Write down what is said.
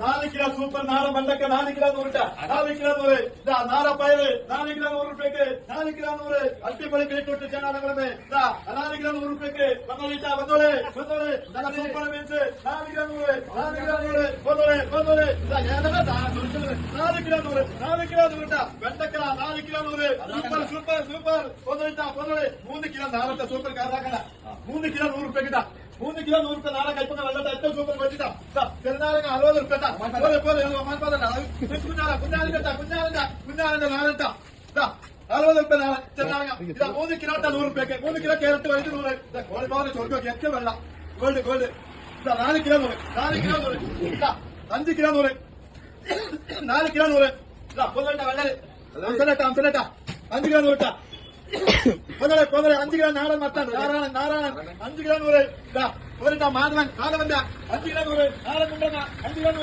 4 kilo super നാടൻ വെണ്ടക്ക 4 kilo 100 4 kilo 100 നാടപ്പയറ് 4 kilo 100 രൂപയ്ക്ക് 4 കിലോ 100 അടിപൊളി കിളിക്കൊട്ട് ചേനാടകളെ 4 കിലോ 100 രൂപയ്ക്ക് വന്നോളെ നല്ല super means 4 kilo 100 4 kilo 100 വന്നോളെ 4 kilo 100 4 kilo 100 വെണ്ടക്ക 4 കിലോ 100 സൂപ്പർ വന്നോളെ 3 കിലോ നാളത്തെ സൂപ്പർ കാറാക്കല 3 കിലോ 100 രൂപയ്ക്ക് 3 കിലോ 100 രൂപ നാളെ കഴിക്കുന്ന വെള്ളത്തെ ഏറ്റവും സൂപ്പർ വെച്ചിട്ടാ ചെറുനാരങ്ങ 60 രൂപ കുഞ്ഞാലിന്റെ നാളെട്ടാ 60 രൂപ നാളെ ചെറുനാരങ്ങ 3 കിലോ 100 രൂപയ്ക്ക് 3 കിലോ കേരറ്റ് വൈകിട്ട് 100 കോളിഫ്ലവറിന്റെ ചൊറുക്കൊക്കെ ഏറ്റവും വെള്ളം gold 4 kilo 100 5 kilo 100 4 kilo 100 വെള്ളല് അംസലേട്ടാ 5 kilo 100 പൊന്നലെ 5 kilo നാടൻ മത്തൻ നാരായണൻ 5 കിലോ 100 മാധവന്റെ 5 കിലോ 100 നാടൻ 5 കിലോ 100